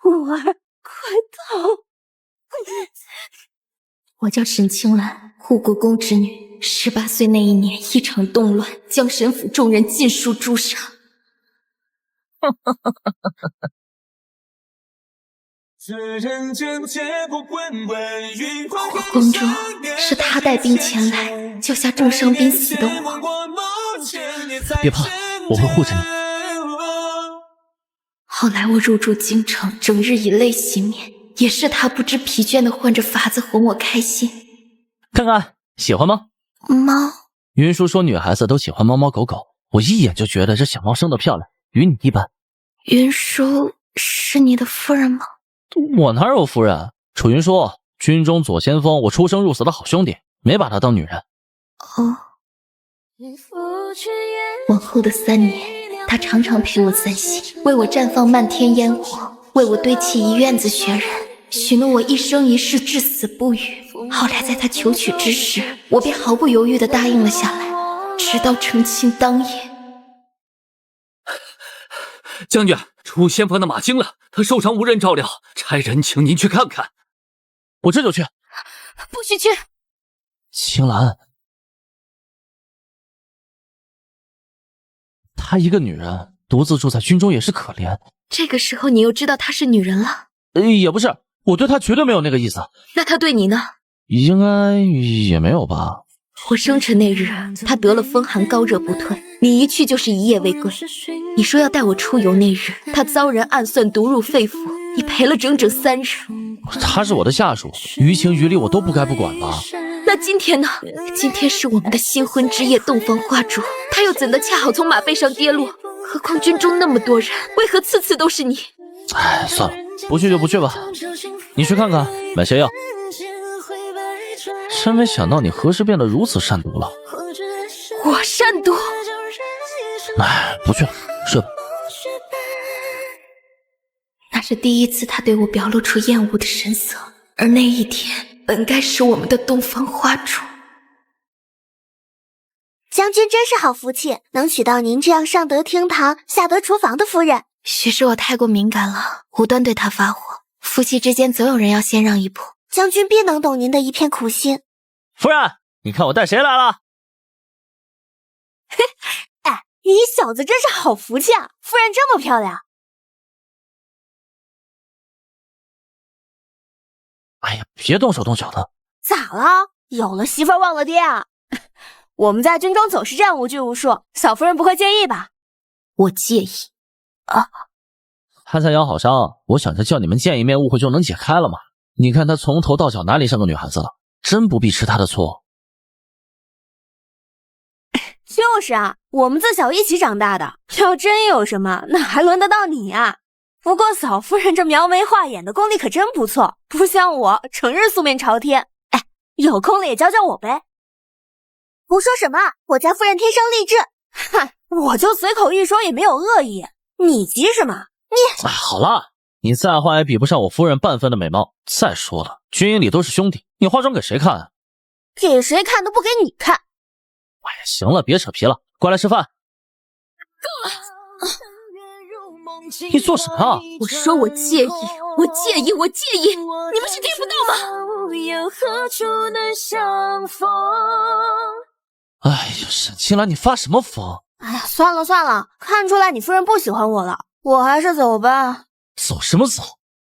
五儿，快逃！我叫沈清兰，护国公之女。18岁那一年，一场动乱，将沈府众人尽数诛杀。护国公中，是他带兵前来，救下重伤濒死的我。别怕，我会护着你。后来我入住京城，整日以泪洗面，也是他不知疲倦地换着法子哄我开心。看看，喜欢吗？猫。云叔说女孩子都喜欢猫猫狗狗，我一眼就觉得这小猫生得漂亮，与你一般。云叔是你的夫人吗？我哪有夫人？楚云叔，军中左先锋，我出生入死的好兄弟，没把她当女人。哦。往后的3年，他常常陪我散心，为我绽放漫天烟火，为我堆砌一院子雪人，许诺我一生一世至死不渝。后来在他求娶之时，我便毫不犹豫地答应了下来，直到成亲当夜。将军，楚先锋的马惊了，他受伤无人照料，差人请您去看看。我这就去。不许去！青兰，她一个女人独自住在军中也是可怜。这个时候你又知道她是女人了？也不是，我对她绝对没有那个意思。那她对你呢？应该也没有吧。我生辰那日，她得了风寒，高热不退，你一去就是一夜未归。你说要带我出游那日，她遭人暗算，毒入肺腑，你陪了整整3日。她是我的下属，于情于理我都不该不管吧。那今天呢？今天是我们的新婚之夜，洞房花烛，她又怎的恰好从马背上跌落？何况军中那么多人，为何次次都是你？哎，算了，不去就不去吧。你去看看，买些药。真没想到你何时变得如此善毒了。我善毒？哎，不去了，睡吧。那是第一次他对我表露出厌恶的神色，而那一天本该是我们的洞房花烛。将军真是好福气，能娶到您这样上得厅堂下得厨房的夫人。许是我太过敏感了，无端对他发火。夫妻之间总有人要先让一步，将军必能懂您的一片苦心。夫人，你看我带谁来了？嘿，哎，你小子真是好福气啊！夫人这么漂亮。哎呀，别动手动脚的。咋了？有了媳妇儿忘了爹啊？我们在军中总是这样无拘无束，小夫人不会介意吧？我介意。啊！潘三阳好伤，我想着叫你们见一面，误会就能解开了嘛。你看她从头到脚哪里像个女孩子了？真不必吃她的醋。就是啊，我们自小一起长大的，要真有什么，哪还轮得到你啊？不过嫂夫人这描眉画眼的功力可真不错，不像我成日素面朝天。哎，有空了也教教我呗。胡说什么？我家夫人天生丽质。哼，我就随口一说也没有恶意，你急什么？你……好了，你再化也比不上我夫人半分的美貌。再说了，军营里都是兄弟，你化妆给谁看啊？给谁看都不给你看。哎呀，行了，别扯皮了，过来吃饭。你做什么啊？我说我介意，我介意，我介意，你们是听不到吗？哎呀，沈清兰，你发什么疯？哎呀，算了算了，看出来你夫人不喜欢我了，我还是走吧。走什么走？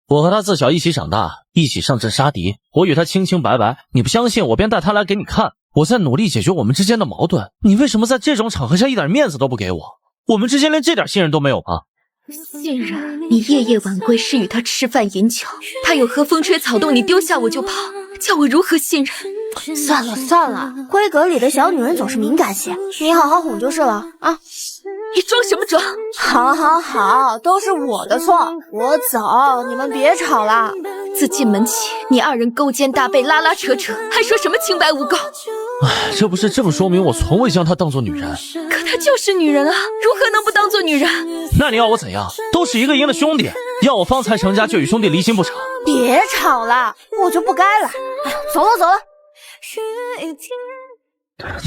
我和她自小一起长大，一起上阵杀敌，我与她清清白白，你不相信我便带她来给你看。我在努力解决我们之间的矛盾，你为什么在这种场合下一点面子都不给我？我们之间连这点信任都没有吗？信任？你夜夜晚归是与他吃饭饮酒，他有何风吹草动你丢下我就跑，叫我如何信任？算了算了，闺阁里的小女人总是敏感些，你好好哄就是了啊。你装什么装？好好好，都是我的错，我走，你们别吵了。自进门起，你2人勾肩搭背，拉拉扯扯，还说什么清白无垢？哎，这不是正说明我从未将她当作女人？可她就是女人啊，如何能不当作女人？那你要我怎样？都是一个营的兄弟，要我方才成家就与兄弟离心不成？别吵了，我就不该来。哎，走了走了。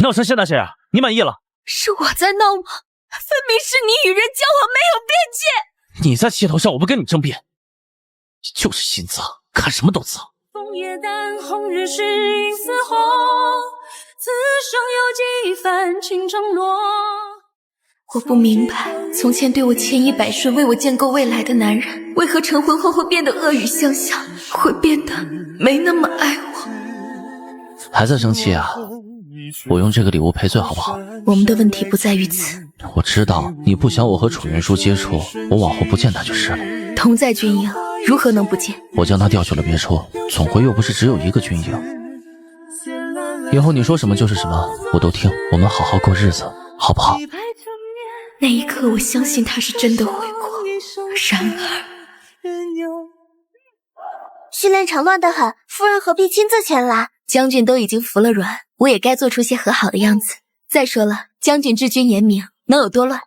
闹成现在这样，你满意了？是我在闹吗？分明是你与人交往没有边界。你在气头上，我不跟你争辩。就是心脏，看什么都脏。枫叶淡，红日是影似火，此生有几番情承诺。我不明白，从前对我千依百顺、为我建构未来的男人，为何成婚后会变得恶语相向，会变得没那么爱我。还在生气啊？我用这个礼物赔罪好不好？我们的问题不在于此。我知道你不想我和楚云舒接触，我往后不见他就是了。同在军营，如何能不见？我将他调去了别处，总归又不是只有一个军营。以后你说什么就是什么，我都听。我们好好过日子，好不好？那一刻，我相信他是真的回国。然而，训练场乱得很，夫人何必亲自前来？将军都已经服了软，我也该做出些和好的样子。再说了，将军治军严明，能有多乱？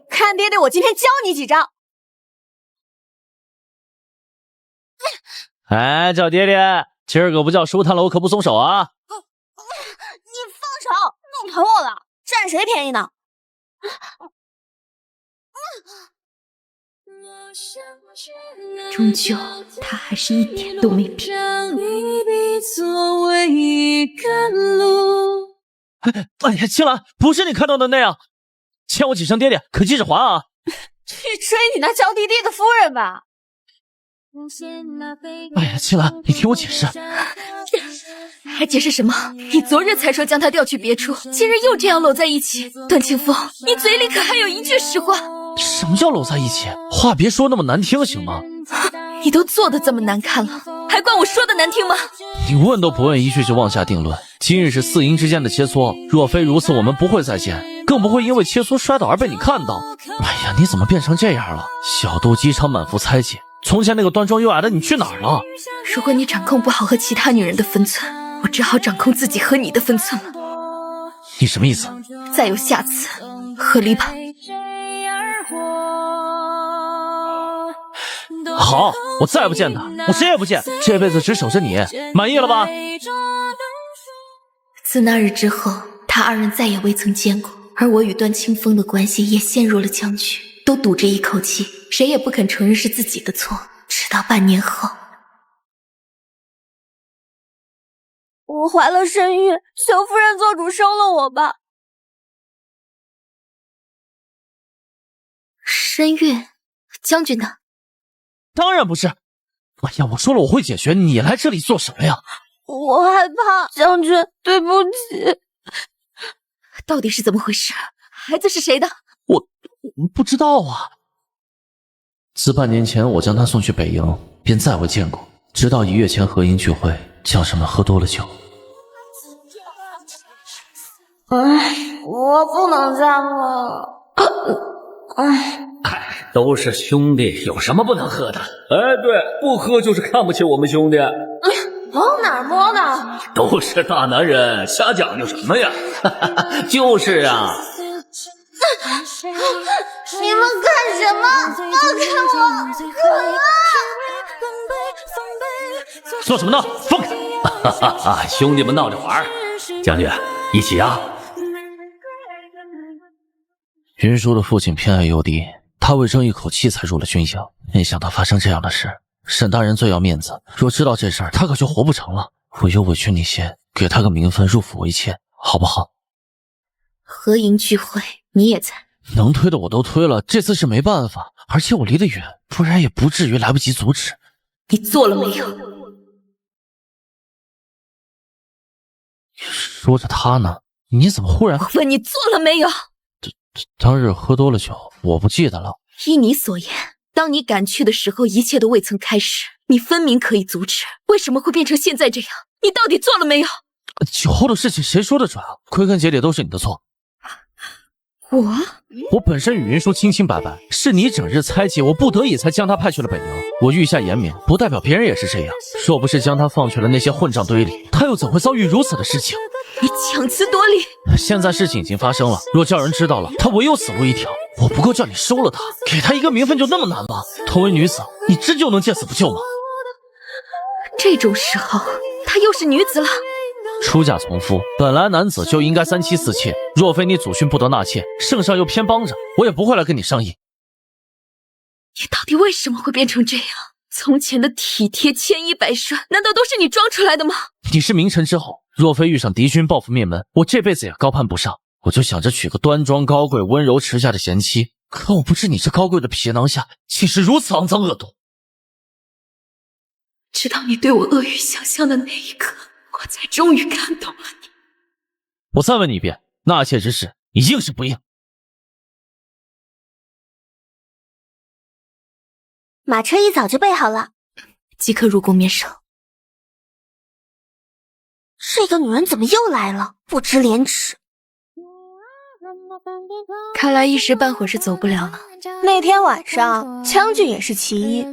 看爹爹，我今天教你几招。哎，叫爹爹，今儿个不叫舒坦了，我可不松手啊！你放手，弄疼我了，占谁便宜呢？终究，他还是一点都没变。哎呀，青兰，不是你看到的那样，欠我几声爹爹，可记着还啊！去追你那娇滴滴的夫人吧！哎呀，青兰，你听我解释。还解释什么？你昨日才说将他调去别处，今日又这样搂在一起。段清风，你嘴里可还有一句实话？什么叫搂在一起？话别说那么难听行吗？你都做得这么难看了，还怪我说的难听吗？你问都不问一句就妄下定论。今日是四营之间的切磋，若非如此，我们不会再见，更不会因为切磋摔倒而被你看到。哎呀，你怎么变成这样了？小肚鸡肠，满腹猜忌。从前那个端庄优雅的你去哪儿了？如果你掌控不好和其他女人的分寸，我只好掌控自己和你的分寸了。你什么意思？再有下次，和离吧。好，我再不见他，我谁也不见，这辈子只守着你，满意了吧？自那日之后，他二人再也未曾见过，而我与段清风的关系也陷入了僵局，都赌着一口气，谁也不肯承认是自己的错。直到半年后，我怀了身孕，求夫人做主收了我吧。身孕？将军呢？当然不是。哎呀，我说了我会解决，你来这里做什么呀？我害怕，将军，对不起。到底是怎么回事？孩子是谁的？我不知道啊。自半年前我将他送去北营，便再未见过，直到1月前合营聚会，将士们喝多了酒。我不能这样了。都是兄弟，有什么不能喝的？哎，对，不喝就是看不起我们兄弟。往哪儿摸呢？都是大男人，瞎讲究什么呀？就是啊。你们干什么？放开我！做什么呢？放开！兄弟们闹着玩，将军一起啊！云舒的父亲偏爱幼帝，他为争一口气才入了军营，没想到发生这样的事。沈大人最要面子，若知道这事儿，他可就活不成了。我有委屈你些，给他个名分，入府为妾，好不好？合营聚会你也在，能推的我都推了，这次是没办法，而且我离得远，不然也不至于来不及阻止。你做了没有？说着他呢，你怎么忽然？我问你做了没有？当日喝多了酒，我不记得了。依你所言，当你赶去的时候，一切都未曾开始，你分明可以阻止，为什么会变成现在这样？你到底做了没有？酒后的事情谁说的准啊？归根结底都是你的错。我本身与云舒清清白白，是你整日猜忌，我不得已才将他派去了北营。我御下严明，不代表别人也是这样。若不是将他放去了那些混账堆里，他又怎会遭遇如此的事情？你强词夺理！现在事情已经发生了，若叫人知道了，他唯有死路一条。我不过叫你收了他，给他一个名分就那么难吗？同为女子，你真就能见死不救吗？这种时候，她又是女子了。出嫁从夫，本来男子就应该3妻4妾，若非你祖训不得纳妾，圣上又偏帮着，我也不会来跟你商议。你到底为什么会变成这样？从前的体贴千依百顺，难道都是你装出来的吗？你是名臣之后，若非遇上敌军报复灭门，我这辈子也高攀不上。我就想着娶个端庄高贵、温柔持家的贤妻，可我不知你这高贵的皮囊下竟是如此肮脏恶毒。直到你对我恶语相向的那一刻，我才终于看懂了你。我再问你一遍，纳妾之事，你应是不应？马车一早就备好了，即刻入宫面圣。这个女人怎么又来了？不知廉耻！看来一时半会儿是走不了了。那天晚上，将军也是其一。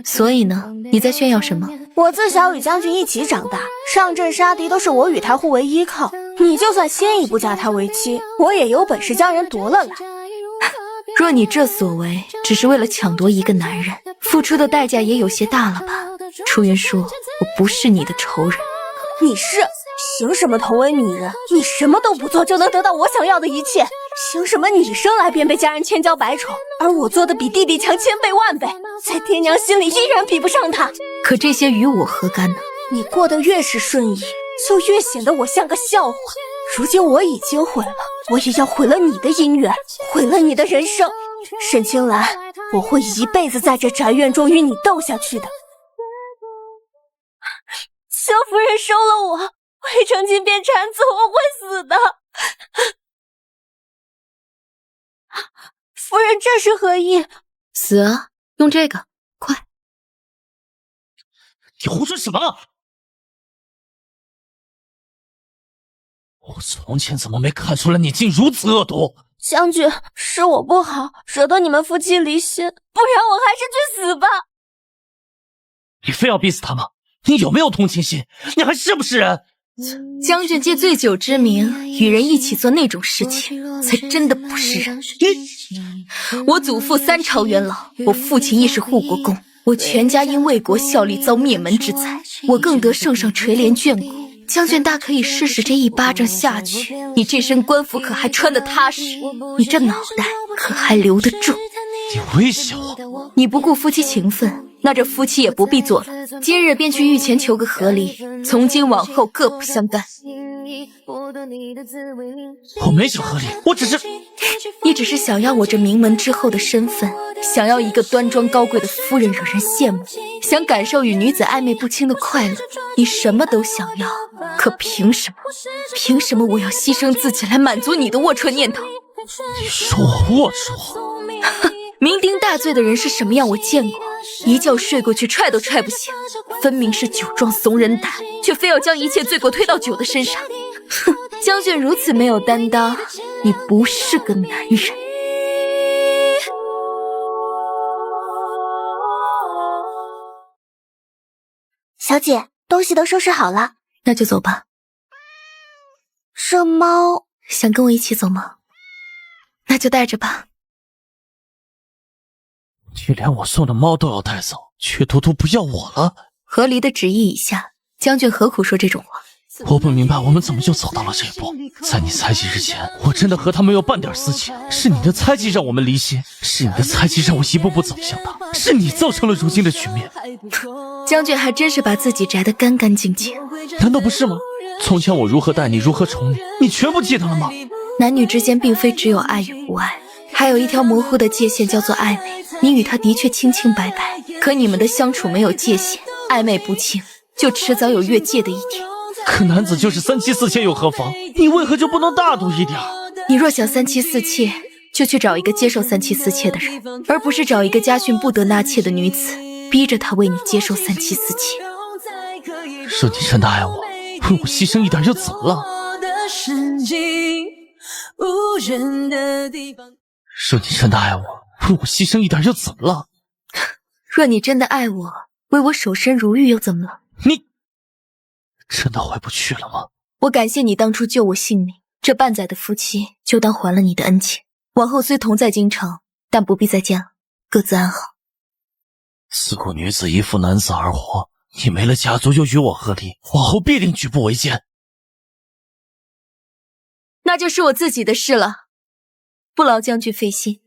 所以呢，你在炫耀什么？我自小与将军一起长大，上阵杀敌都是我与他互为依靠。你就算先一步嫁他为妻，我也有本事将人夺了来。若你这所为只是为了抢夺一个男人，付出的代价也有些大了吧？楚云舒，我不是你的仇人。你是？凭什么同为女人，你什么都不做就能得到我想要的一切？凭什么你生来便被家人千娇百宠，而我做的比弟弟强千倍万倍，在爹娘心里依然比不上他？可这些与我何干呢？你过得越是顺意，就越显得我像个笑话。如今我已经毁了，我也要毁了你的姻缘，毁了你的人生。沈清兰，我会一辈子在这宅院中与你斗下去的。萧夫人收了我，未成亲便产子，我会死的。夫人这是何意？死啊！用这个，快！你胡说什么？我从前怎么没看出来你竟如此恶毒？将军，是我不好，惹得你们夫妻离心，不然我还是去死吧。你非要逼死他吗？你有没有同情心？你还是不是人？将军借醉酒之名与人一起做那种事情，才真的不是人。我祖父3朝元老，我父亲亦是护国公，我全家因为国效力遭灭门之灾，我更得圣上垂怜眷顾。将军大可以试试这一巴掌下去，你这身官服可还穿得踏实？你这脑袋可还留得住？你威胁我？你不顾夫妻情分，那这夫妻也不必做了，今日便去御前求个和离，从今往后各不相干。我没想和离，我只是……你只是想要我这名门之后的身份，想要一个端庄高贵的夫人惹人羡慕，想感受与女子暧昧不清的快乐，你什么都想要，可凭什么？凭什么我要牺牲自己来满足你的龌龊念头？你说我龌龊？酩酊大醉的人是什么样我见过，一觉睡过去踹都踹不醒，分明是酒壮怂人胆，却非要将一切罪过推到酒的身上。哼，将军如此没有担当，你不是个男人。小姐，东西都收拾好了，那就走吧。这猫想跟我一起走吗？那就带着吧。你连我送的猫都要带走，却独独不要我了。和离的旨意已下，将军何苦说这种话？我不明白我们怎么就走到了这一步。在你猜忌之前，我真的和他没有半点私情，是你的猜忌让我们离心，是你的猜忌让我一步步走向他，是你造成了如今的局面。将军还真是把自己摘得干干净净。难道不是吗？从前我如何待你，如何宠你，你全部记得了吗？男女之间并非只有爱与不爱，还有一条模糊的界限叫做暧昧。你与他的确清清白白，可你们的相处没有界限，暧昧不清，就迟早有越界的一天。可男子就是3妻4妾又何妨？你为何就不能大度一点？你若想3妻4妾，就去找一个接受3妻4妾的人，而不是找一个家训不得纳妾的女子，逼着她为你接受3妻4妾。说你真的爱我，为我牺牲一点又怎么了？说你真的爱我，为我牺牲一点又怎么了？若你真的爱我，为我守身如玉又怎么了？你真的回不去了吗？我感谢你当初救我性命，这半载的夫妻就当还了你的恩情。往后虽同在京城，但不必再见了，各自安好。自古女子一夫男子而活，你没了家族又与我和离，往后必定举步维艰。那就是我自己的事了，不劳将军费心。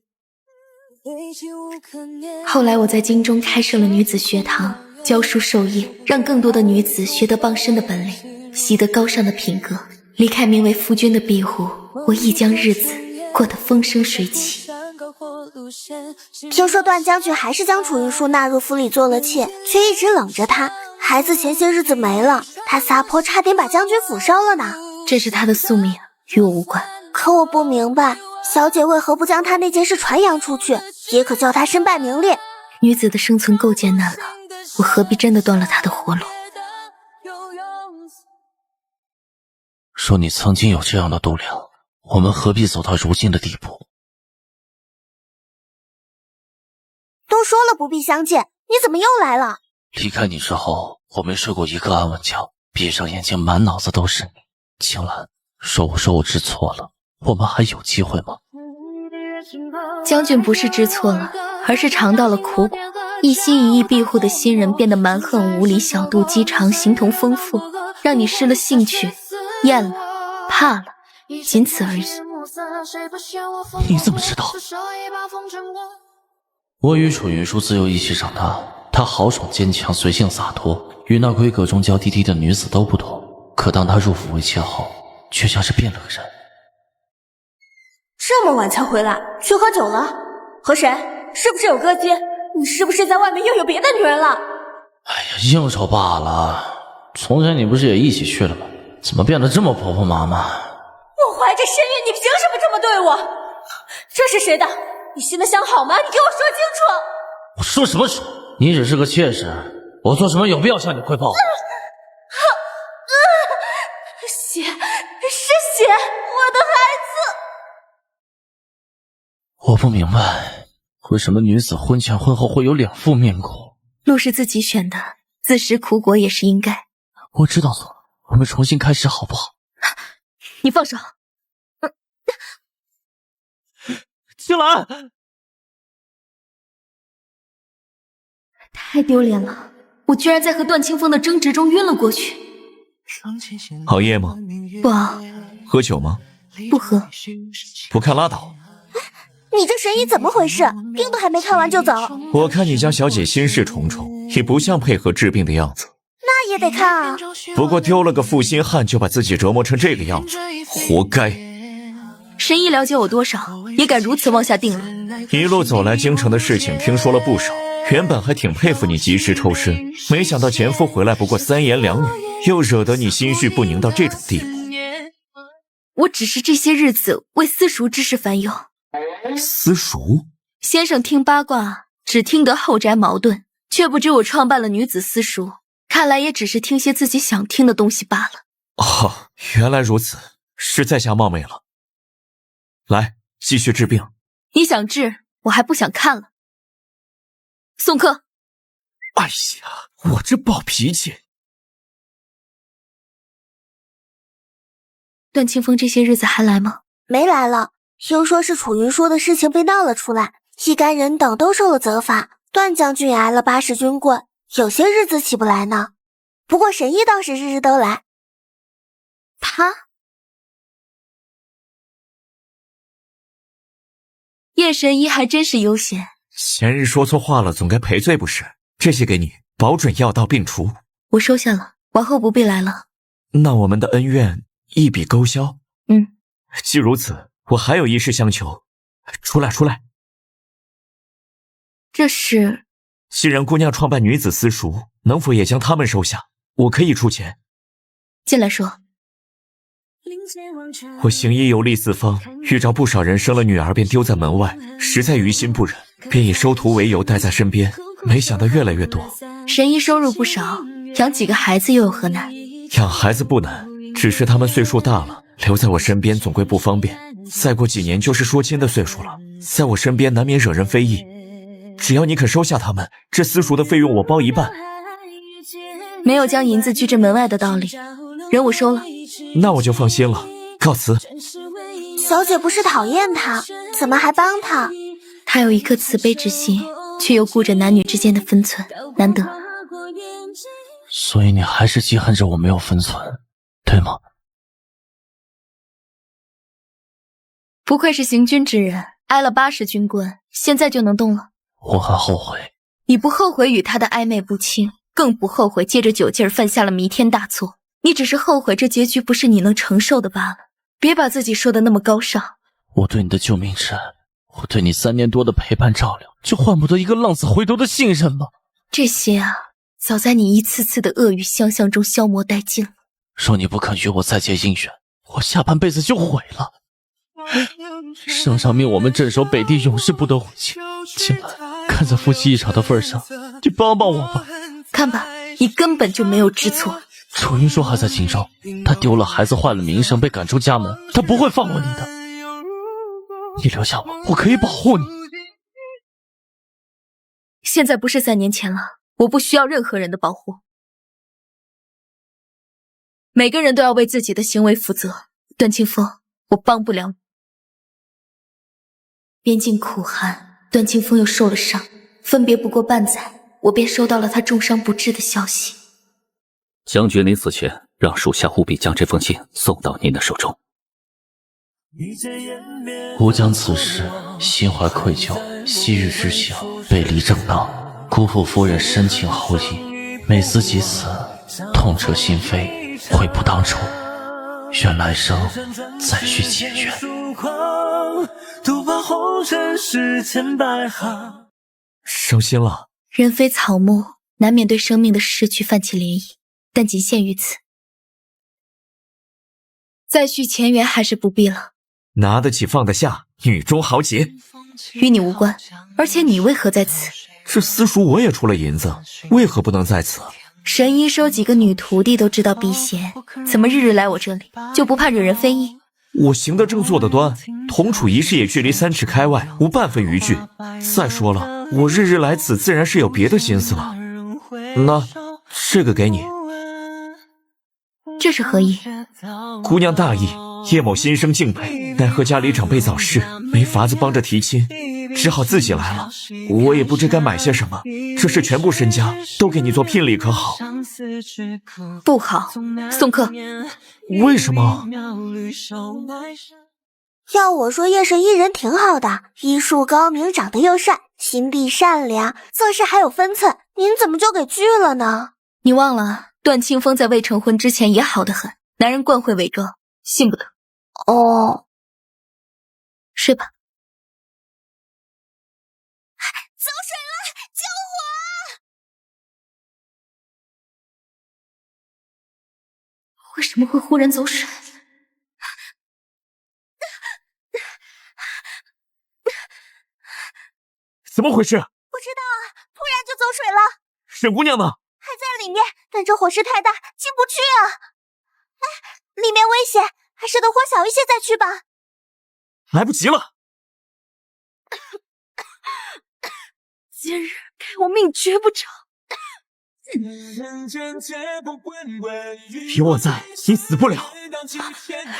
后来我在京中开设了女子学堂，教书授业，让更多的女子学得傍身的本领，习得高尚的品格。离开名为夫君的庇护，我亦将日子过得风生水起。听说段将军还是将楚云舒纳入府里做了妾，却一直冷着他。孩子前些日子没了，他撒泼差点把将军府烧了呢。这是他的宿命，与我无关。可我不明白，小姐为何不将他那件事传扬出去，也可叫他身败名裂。女子的生存够艰难了，我何必真的断了她的活路？说你曾经有这样的度量，我们何必走到如今的地步？都说了不必相见，你怎么又来了？离开你之后，我没睡过一个安稳觉，闭上眼睛满脑子都是你。青兰，说我知错了，我们还有机会吗？将军不是知错了，而是尝到了苦果。一心一意庇护的新人变得蛮横无理、小肚鸡肠、形同疯妇，让你失了兴趣，厌了，怕了，仅此而已。你怎么知道？我与楚云舒自幼一起长大，她豪爽坚强，随性洒脱，与那闺阁中娇滴滴的女子都不同。可当她入府为妾后，却像是变了个人。这么晚才回来，去喝酒了？和谁？是不是有歌姬？你是不是在外面又有别的女人了？哎呀，应酬罢了。从前你不是也一起去了吗？怎么变得这么婆婆妈妈？我怀着身孕，你凭什么这么对我？这是谁的？你心里想好吗？你给我说清楚！我说什么说？你只是个妾室，我做什么有必要向你汇报？血，是血，我的孩子！我不明白，为什么女子婚前婚后会有两副面孔？路是自己选的，自食苦果也是应该。我知道错了，我们重新开始好不好？你放手！青兰，太丢脸了，我居然在和段清风的争执中晕了过去。熬夜吗？不熬。喝酒吗？不喝。不看拉倒。你这神医怎么回事？病都还没看完就走？我看你家小姐心事重重，也不像配合治病的样子。那也得看啊。不过丢了个负心汉就把自己折磨成这个样子，活该。神医了解我多少，也敢如此妄下定论。一路走来，京城的事情听说了不少，原本还挺佩服你及时抽身，没想到前夫回来不过3言2语，又惹得你心绪不宁到这种地步。我只是这些日子为私塾之事烦忧。私塾？先生听八卦只听得后宅矛盾，却不知我创办了女子私塾，看来也只是听些自己想听的东西罢了。哦，原来如此，实在下冒昧了。来，继续治病。你想治，我还不想看了。送客。哎呀，我这暴脾气。段清风这些日子还来吗？没来了，听说是楚云舒的事情被闹了出来，一干人等都受了责罚，段将军也挨了80军棍，有些日子起不来呢。不过神医倒是日日都来。他？叶神医还真是悠闲。前日说错话了，总该赔罪不是？这些给你，保准药到病除。我收下了，往后不必来了。那我们的恩怨一笔勾销。既如此，我还有一事相求。出来，出来。这是？既然姑娘创办女子私塾，能否也将他们收下？我可以出钱。进来说。我行医游历四方，遇着不少人生了女儿便丢在门外，实在于心不忍，便以收徒为由带在身边，没想到越来越多。神医收入不少，养几个孩子又有何难？养孩子不难，只是他们岁数大了，留在我身边总归不方便。再过几年就是说亲的岁数了，在我身边难免惹人非议。只要你肯收下他们，这私塾的费用我包一半。没有将银子拒之门外的道理，人我收了。那我就放心了，告辞。小姐不是讨厌他，怎么还帮他？他有一颗慈悲之心，却又顾着男女之间的分寸，难得。所以你还是记恨着我没有分寸，对吗？不愧是行军之人，挨了80军棍，现在就能动了？我很后悔。你不后悔与他的暧昧不清，更不后悔借着酒劲儿犯下了弥天大错。你只是后悔这结局不是你能承受的罢了。别把自己说的那么高尚。我对你的救命之恩，我对你3年多的陪伴照料，就换不得一个浪子回头的信任吗？这些啊，早在你一次次的恶语相向中消磨殆尽了。若你不肯与我再结姻缘，我下半辈子就毁了。圣上命我们镇守北地，永世不得回京。今晚看在夫妻一场的份上，你帮帮我吧。看吧，你根本就没有知错。楚云说还在荆州，他丢了孩子，坏了名声，被赶出家门，他不会放过你的。你留下我，我可以保护你。现在不是3年前了，我不需要任何人的保护。每个人都要为自己的行为负责。段清风，我帮不了你。边境苦寒，段清风又受了伤，分别不过半载，我便收到了他重伤不治的消息。将军临死前让属下务必将这封信送到您的手中。吾将此事心怀愧疚，昔日之行背离正当，辜负夫人深情厚谊，每思及此，痛彻心扉，悔不当初。愿来生再续结缘。伤心了。人非草木，难免对生命的逝去泛起涟漪，但仅限于此。再续前缘还是不必了。拿得起放得下，女中豪杰。与你无关，而且你为何在此？这私塾我也出了银子，为何不能在此？神医收几个女徒弟都知道避嫌，怎么日日来我这里，就不怕惹人非议？我行得正，坐得端，同处一室也距离3尺开外，无半分逾矩。再说了，我日日来此，自然是有别的心思了。那这个给你。这是何意？姑娘大义，叶某心生敬佩，奈何家里长辈早逝，没法子帮着提亲，只好自己来了。我也不知该买些什么，这是全部身家都给你做聘礼，可好？不好，送客。为什么？要我说，叶神医人挺好的，医术高明，长得又帅，心地善良，做事还有分寸，您怎么就给拒了呢？你忘了，段清风在未成婚之前也好得很，男人惯会伪装，信不得。哦，睡吧。走水了，救我！为什么会忽然走水？怎么回事？不知道啊，突然就走水了。沈姑娘呢？还在里面，但这火势太大，进不去啊！哎，里面危险，还是等火小一些再去吧。来不及了！今日该我命绝不长。有我在，你死不了。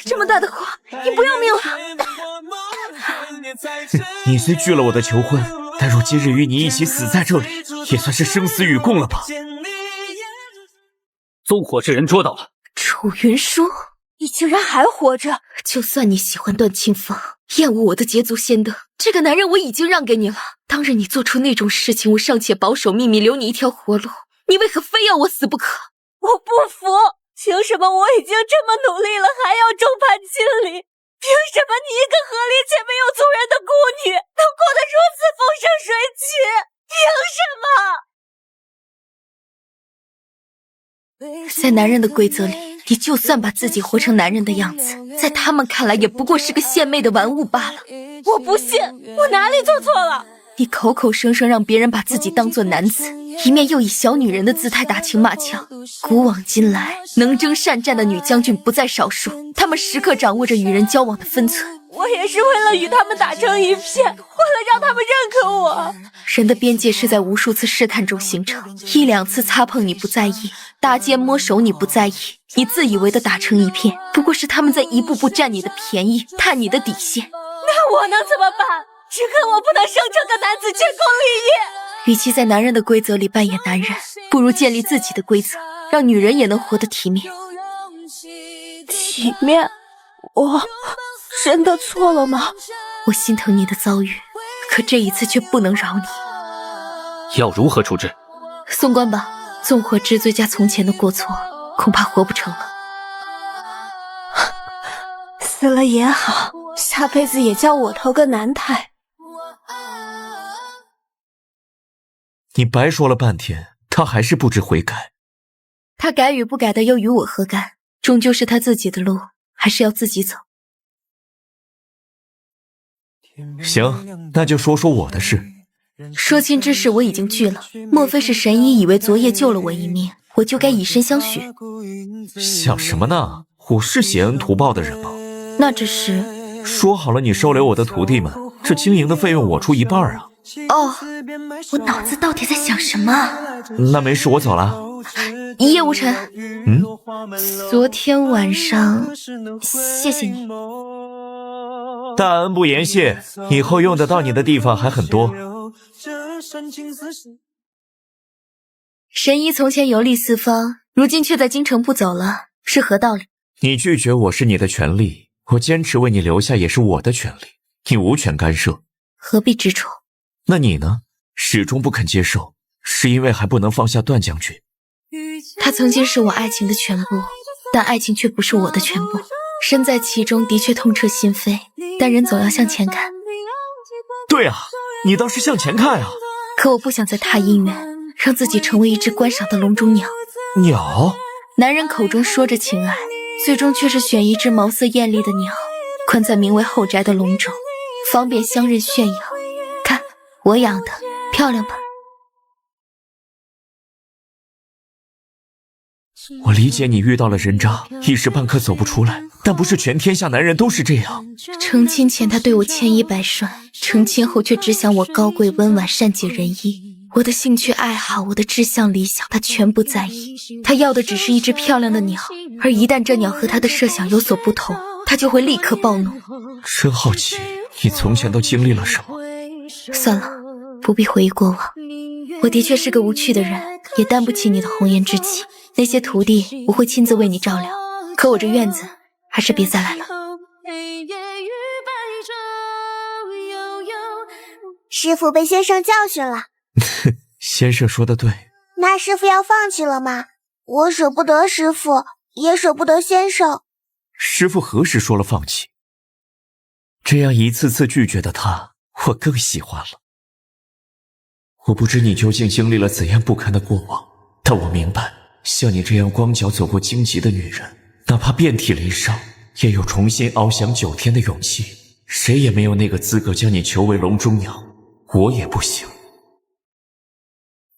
这么大的火，你不要命了？你虽拒了我的求婚，但若今日与你一起死在这里，也算是生死与共了吧？纵火之人捉到了。楚云舒，你竟然还活着！就算你喜欢段清风，厌恶我的捷足先登，这个男人我已经让给你了。当日你做出那种事情，我尚且保守秘密，留你一条活路，你为何非要我死不可？我不服，凭什么我已经这么努力了，还要众叛亲离？凭什么你一个合理且没有族人的孤女，能过得如此风生水起？凭什么？在男人的规则里，你就算把自己活成男人的样子，在他们看来也不过是个献媚的玩物罢了。我不信，我哪里做错了？你口口声声让别人把自己当作男子，一面又以小女人的姿态打情骂俏。古往今来，能征善战的女将军不在少数，她们时刻掌握着与人交往的分寸。我也是为了与他们打成一片，为了让他们认可我。人的边界是在无数次试探中形成，一两次擦碰你不在意，搭肩摸手你不在意，你自以为的打成一片，不过是他们在一步步占你的便宜，探你的底线。那我能怎么办？只可我不能生成个男子建功立业。与其在男人的规则里扮演男人，不如建立自己的规则，让女人也能活得体面。体面？我真的错了吗？我心疼你的遭遇，可这一次却不能饶你。要如何处置？送官吧，纵火治罪加从前的过错，恐怕活不成了。死了也好，下辈子也叫我投个男胎。你白说了半天，他还是不知悔改。他改与不改的又与我何干？终究是他自己的路，还是要自己走。行，那就说说我的事。说亲之事我已经拒了，莫非是神医以为昨夜救了我一命，我就该以身相许？想什么呢？我是携恩图报的人吗？那只是……说好了你收留我的徒弟们，这经营的费用我出一半啊。哦，我脑子到底在想什么？那没事，我走了。叶无尘，昨天晚上谢谢你。大恩不言谢，以后用得到你的地方还很多。神医从前游历四方，如今却在京城不走了，是何道理？你拒绝我是你的权利，我坚持为你留下也是我的权利，你无权干涉。何必执着？那你呢？始终不肯接受，是因为还不能放下段将军？他曾经是我爱情的全部，但爱情却不是我的全部。身在其中的确痛彻心扉，但人总要向前看。对啊，你倒是向前看啊！可我不想再踏姻缘，让自己成为一只观赏的笼中鸟。鸟？男人口中说着情爱，最终却是选一只毛色艳丽的鸟，关在名为后宅的笼中，方便相认炫耀。看，我养的，漂亮吧？我理解你遇到了人渣，一时半刻走不出来，但不是全天下男人都是这样。成亲前他对我千依百顺，成亲后却只想我高贵温婉善解人意。我的兴趣爱好，我的志向理想，他全不在意。他要的只是一只漂亮的鸟，而一旦这鸟和他的设想有所不同，他就会立刻暴怒。真好奇，你从前都经历了什么？算了，不必回忆过往。我的确是个无趣的人，也担不起你的红颜知己。那些徒弟我会亲自为你照料，可我这院子还是别再来了。师傅被先生教训了。先生说的对。那师傅要放弃了吗？我舍不得师傅，也舍不得先生。师傅何时说了放弃？这样一次次拒绝的他，我更喜欢了。我不知你究竟经历了怎样不堪的过往，但我明白，像你这样光脚走过荆棘的女人，哪怕遍体鳞伤，也有重新翱翔9天的勇气。谁也没有那个资格将你求为笼中鸟，我也不行。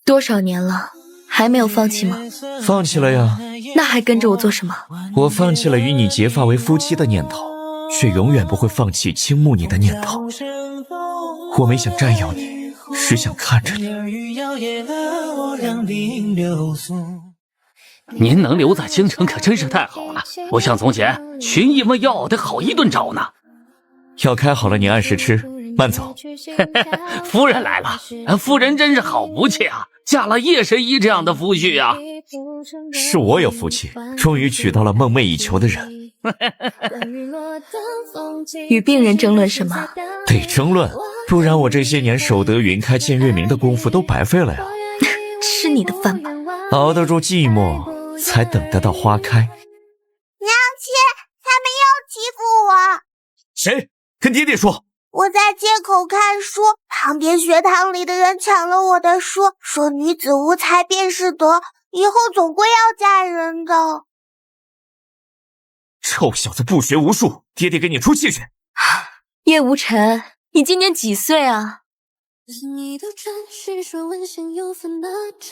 多少年了，还没有放弃吗？放弃了呀。那还跟着我做什么？我放弃了与你结发为夫妻的念头，却永远不会放弃倾慕你的念头。我没想占有你，只想看着你。您能留在京城可真是太好了，不像从前群姨们要得好一顿找呢。药开好了你按时吃，慢走。夫人来了，夫人真是好福气啊，嫁了叶神医这样的夫婿啊。是我有福气，终于娶到了梦寐以求的人。与病人争论什么？得争论，不然我这些年守得云开见月明的功夫都白费了呀。吃你的饭吧。熬得住寂寞，才等得到花开。娘亲，他们又欺负我。谁？跟爹爹说。我在街口看书，旁边学堂里的人抢了我的书，说女子无才便是德，以后总归要嫁人的。臭小子不学无术，爹爹给你出气去。叶无尘，你今年几岁啊？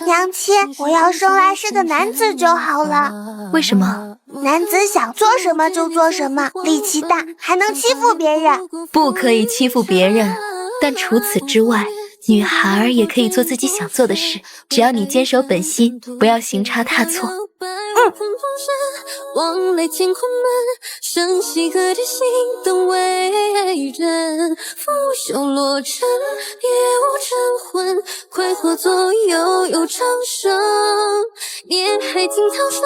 娘亲，我要生来是个男子就好了。为什么？男子想做什么就做什么，力气大，还能欺负别人。不可以欺负别人，但除此之外，女孩儿也可以做自己想做的事，只要你坚守本心，不要行差踏错。望泪乾坤门，生息何地心动为真。拂袖落尘，夜无晨昏，快活左右又长生。夜海惊涛声。